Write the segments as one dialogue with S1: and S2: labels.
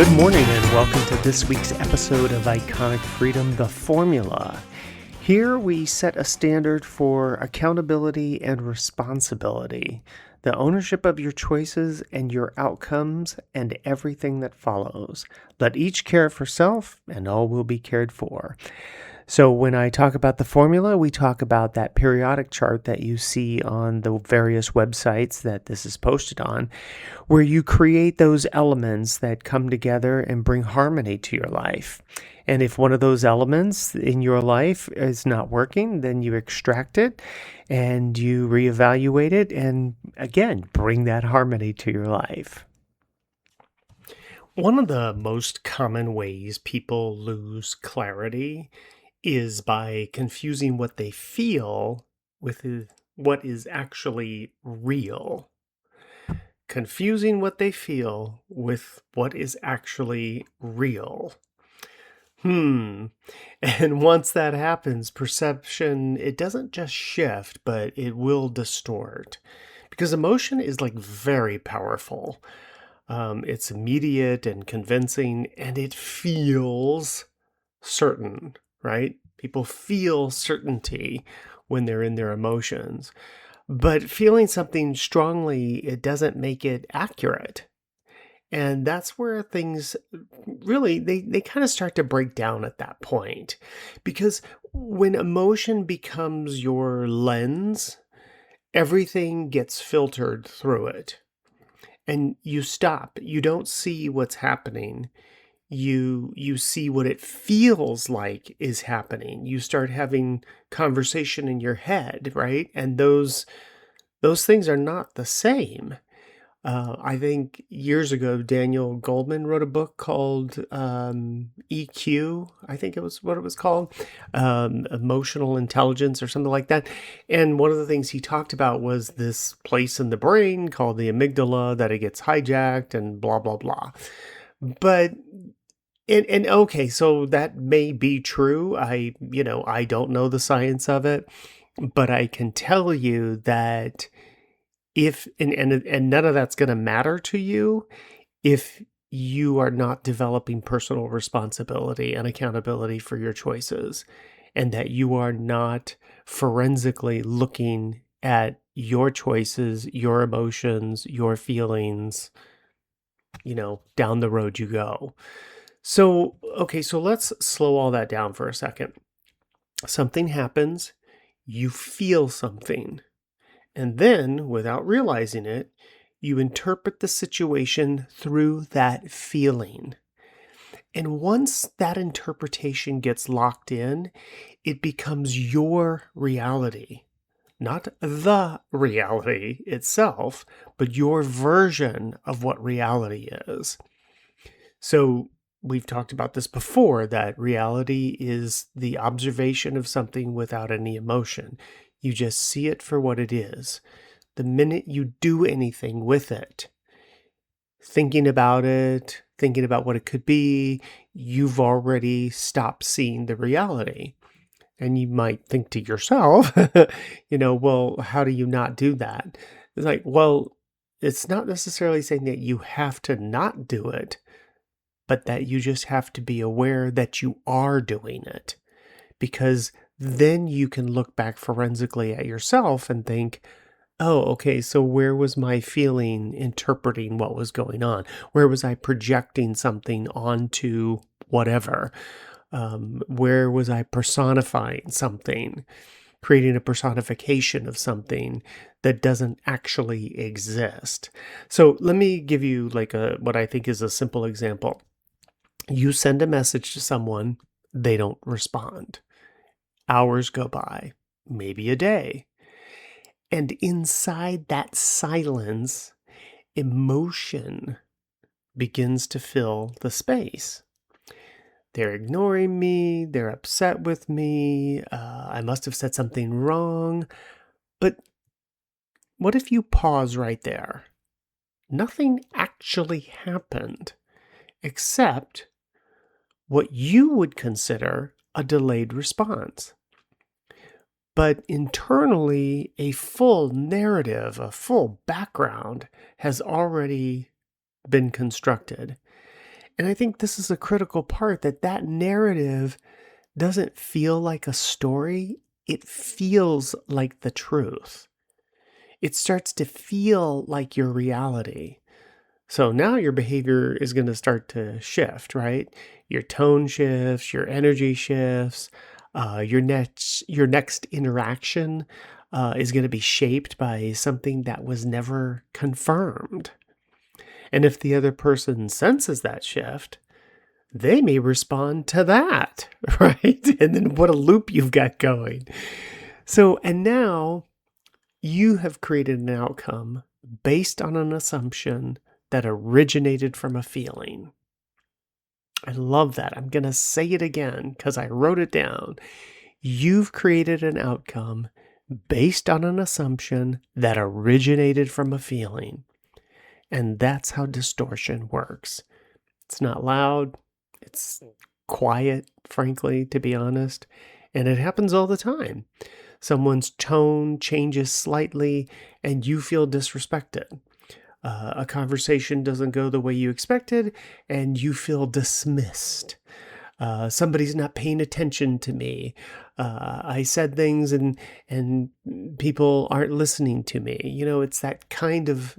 S1: Good morning and welcome to this week's episode of Iconic Freedom, The Formula. Here we set a standard for accountability and responsibility, the ownership of your choices and your outcomes and everything that follows. Let each care for self and all will be cared for. So when I talk about the formula, we talk about that periodic chart that you see on the various websites that this is posted on, where you create those elements that come together and bring harmony to your life. And if one of those elements in your life is not working, then you extract it and you reevaluate it and, again, bring that harmony to your life. One of the most common ways people lose clarity is by confusing what they feel with what is actually real. Confusing what they feel with what is actually real. And once that happens, perception, it doesn't just shift, but it will distort. Because emotion is very powerful. It's immediate and convincing, and it feels certain, right? People feel certainty when they're in their emotions. But feeling something strongly, it doesn't make it accurate. And that's where things really, they kind of start to break down at that point. Because when emotion becomes your lens, everything gets filtered through it. And you stop. You don't see what's happening. You see what it feels like is happening. You start having conversation in your head, right? And those things are not the same. I think years ago, Daniel Goldman wrote a book called EQ. I think it was what it was called, emotional intelligence or something like that. And one of the things he talked about was this place in the brain called the amygdala that it gets hijacked and blah, blah, blah. But and okay, so that may be true. I don't know the science of it, but I can tell you that if and none of that's going to matter to you if you are not developing personal responsibility and accountability for your choices, and that you are not forensically looking at your choices, your emotions, your feelings, down the road you go. So, okay, so let's slow all that down for a second. Something happens, you feel something, and then, without realizing it, you interpret the situation through that feeling. And once that interpretation gets locked in, it becomes your reality. Not the reality itself, but your version of what reality is. So, we've talked about this before, that reality is the observation of something without any emotion. You just see it for what it is. The minute you do anything with it, thinking about it, thinking about what it could be, you've already stopped seeing the reality. And you might think to yourself, well, how do you not do that? It's like, well, it's not necessarily saying that you have to not do it, but that you just have to be aware that you are doing it. Because then you can look back forensically at yourself and think, oh, okay, so where was my feeling interpreting what was going on? Where was I projecting something onto whatever? Where was I personifying something, creating a personification of something that doesn't actually exist? So let me give you what I think is a simple example. You send a message to someone, they don't respond. Hours go by, maybe a day. And inside that silence, emotion begins to fill the space. They're ignoring me, they're upset with me, I must have said something wrong. But what if you pause right there? Nothing actually happened, except what you would consider a delayed response. But internally, a full narrative, a full background has already been constructed. And I think this is a critical part, that narrative doesn't feel like a story. It feels like the truth. It starts to feel like your reality. So now your behavior is going to start to shift, right? Your tone shifts, your energy shifts, your next interaction is going to be shaped by something that was never confirmed. And if the other person senses that shift, they may respond to that, right? And then what a loop you've got going. So, and now you have created an outcome based on an assumption that originated from a feeling. I love that. I'm going to say it again because I wrote it down. You've created an outcome based on an assumption that originated from a feeling. And that's how distortion works. It's not loud. It's quiet, frankly, to be honest. And it happens all the time. Someone's tone changes slightly and you feel disrespected. A conversation doesn't go the way you expected and you feel dismissed. Somebody's not paying attention to me. I said things and people aren't listening to me. You know, it's that kind of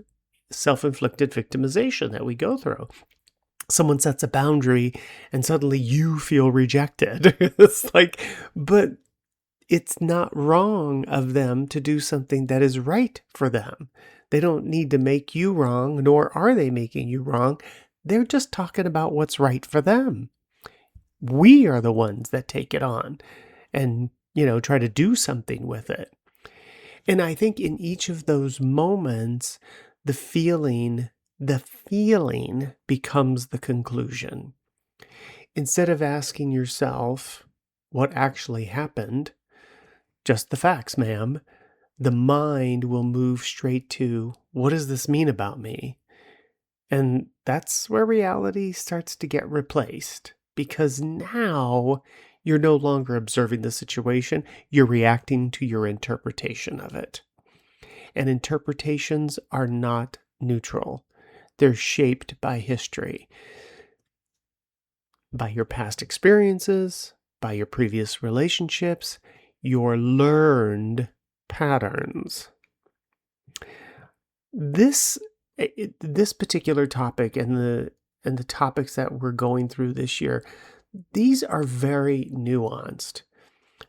S1: self-inflicted victimization that we go through. Someone sets a boundary and suddenly you feel rejected. It's like, but it's not wrong of them to do something that is right for them. They don't need to make you wrong, nor are they making you wrong. They're just talking about what's right for them. We are the ones that take it on and, try to do something with it. And I think in each of those moments, the feeling becomes the conclusion. Instead of asking yourself what actually happened, just the facts, ma'am, the mind will move straight to, what does this mean about me? And that's where reality starts to get replaced, because now you're no longer observing the situation, you're reacting to your interpretation of it. And interpretations are not neutral. They're shaped by history, by your past experiences, by your previous relationships, your learned patterns. This particular topic and the topics that we're going through this year, these are very nuanced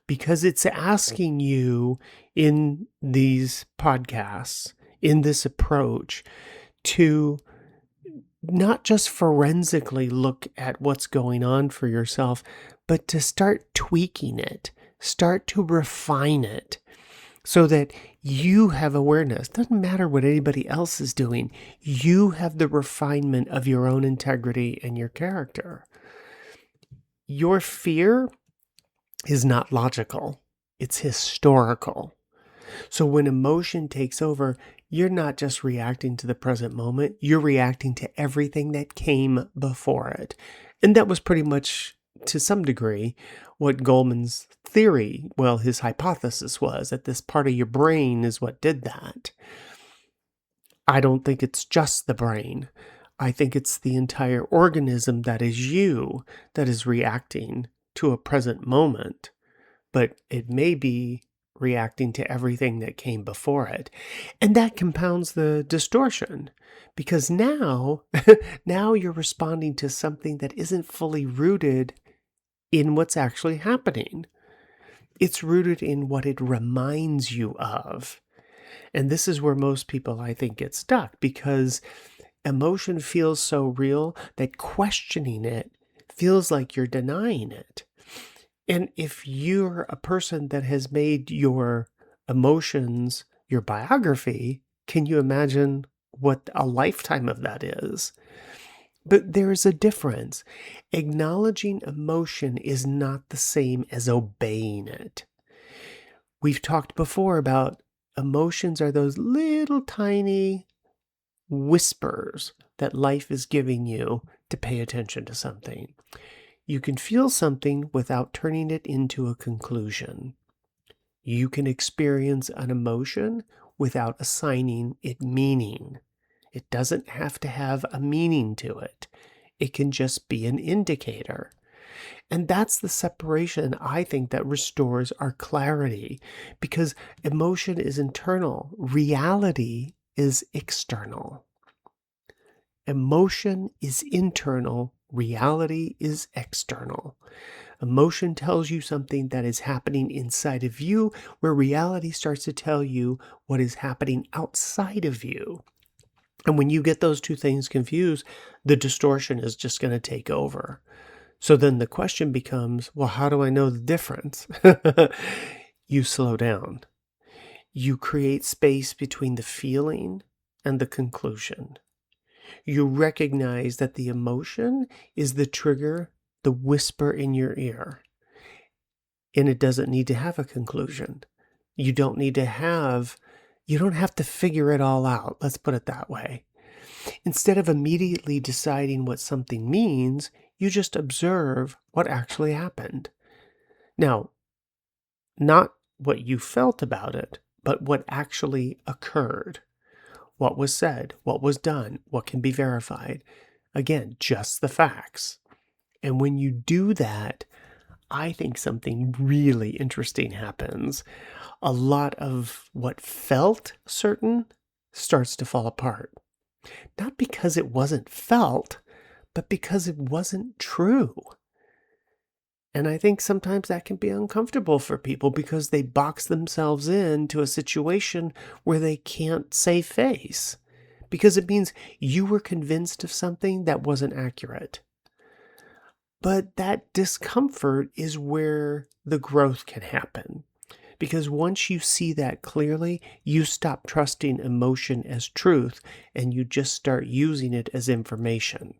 S1: because it's asking you in these podcasts, in this approach, to not just forensically look at what's going on for yourself, but to start tweaking it, start to refine it so that you have awareness. Doesn't matter what anybody else is doing. You have the refinement of your own integrity and your character. Your fear is not logical. It's historical. So when emotion takes over, you're not just reacting to the present moment, you're reacting to everything that came before it. And that was pretty much, to some degree, what Goleman's theory, his hypothesis was, that this part of your brain is what did that. I don't think it's just the brain. I think it's the entire organism that is you that is reacting to a present moment. But it may be reacting to everything that came before it. And that compounds the distortion because now you're responding to something that isn't fully rooted in what's actually happening. It's rooted in what it reminds you of. And this is where most people, I think, get stuck because emotion feels so real that questioning it feels like you're denying it. And if you're a person that has made your emotions your biography, can you imagine what a lifetime of that is? But there is a difference. Acknowledging emotion is not the same as obeying it. We've talked before about emotions are those little tiny whispers that life is giving you to pay attention to something. You can feel something without turning it into a conclusion. You can experience an emotion without assigning it meaning. It doesn't have to have a meaning to it. It can just be an indicator. And that's the separation I think that restores our clarity, because emotion is internal, reality is external. Emotion is internal, reality is external. Emotion tells you something that is happening inside of you, where reality starts to tell you what is happening outside of you. And when you get those two things confused, the distortion is just going to take over. So then the question becomes, well, how do I know the difference? You slow down. You create space between the feeling and the conclusion. You recognize that the emotion is the trigger, the whisper in your ear. And it doesn't need to have a conclusion. You don't have to figure it all out. Let's put it that way. Instead of immediately deciding what something means, you just observe what actually happened. Now, not what you felt about it, but what actually occurred. What was said, what was done, what can be verified. Again, just the facts. And when you do that, I think something really interesting happens. A lot of what felt certain starts to fall apart. Not because it wasn't felt, but because it wasn't true. And I think sometimes that can be uncomfortable for people because they box themselves into a situation where they can't save face, because it means you were convinced of something that wasn't accurate. But that discomfort is where the growth can happen. Because once you see that clearly, you stop trusting emotion as truth and you just start using it as information.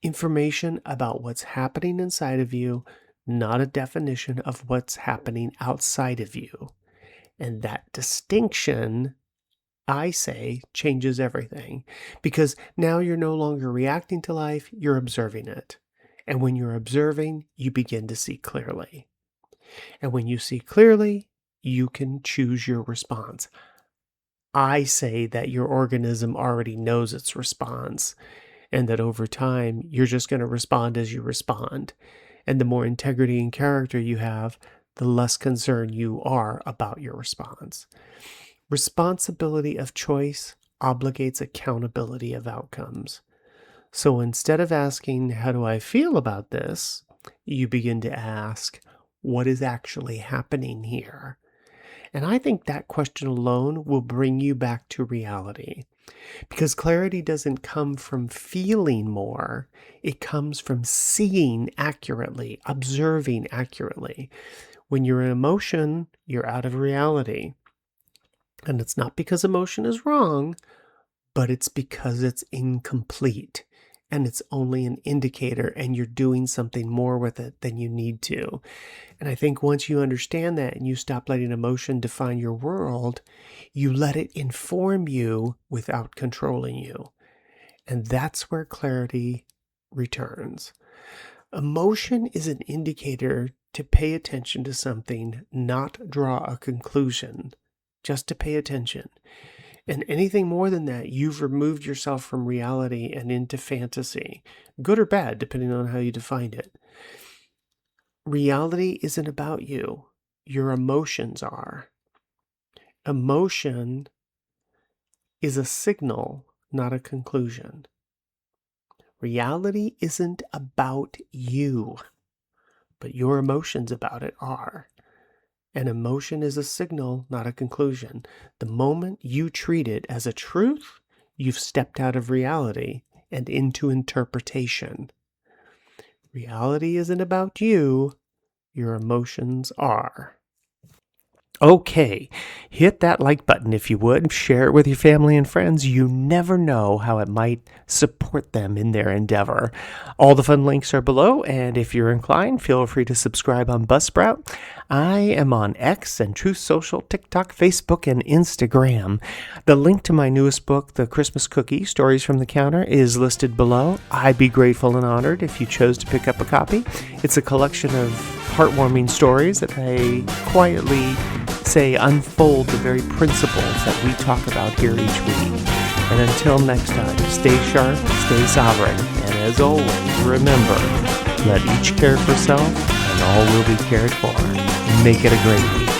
S1: Information about what's happening inside of you, not a definition of what's happening outside of you. And that distinction, I say, changes everything. Because now you're no longer reacting to life, you're observing it. And when you're observing, you begin to see clearly. And when you see clearly, you can choose your response. I say that your organism already knows its response, and that over time, you're just going to respond as you respond. And the more integrity and character you have, the less concerned you are about your response. Responsibility of choice obligates accountability of outcomes. So instead of asking, how do I feel about this? You begin to ask, what is actually happening here? And I think that question alone will bring you back to reality. Because clarity doesn't come from feeling more. It comes from seeing accurately, observing accurately. When you're in emotion, you're out of reality. And it's not because emotion is wrong, but it's because it's incomplete. And it's only an indicator, and you're doing something more with it than you need to. And I think once you understand that and you stop letting emotion define your world, you let it inform you without controlling you. And that's where clarity returns. Emotion is an indicator to pay attention to something, not draw a conclusion, just to pay attention. And anything more than that, you've removed yourself from reality and into fantasy, good or bad, depending on how you define it. Reality isn't about you. Your emotions are. Emotion is a signal, not a conclusion. Reality isn't about you, but your emotions about it are. And emotion is a signal, not a conclusion. The moment you treat it as a truth, you've stepped out of reality and into interpretation. Reality isn't about you. Your emotions are. Okay, hit that like button if you would. Share it with your family and friends. You never know how it might support them in their endeavor. All the fun links are below, and if you're inclined, feel free to subscribe on Buzzsprout. I am on X and Truth Social, TikTok, Facebook, and Instagram. The link to my newest book, The Christmas Cookie, Stories from the Counter, is listed below. I'd be grateful and honored if you chose to pick up a copy. It's a collection of heartwarming stories that I quietly
S2: say, unfold the very principles that we talk about here each week. And until next time, stay sharp, stay sovereign, and as always, remember, let each care for self, and all will be cared for. Make it a great week.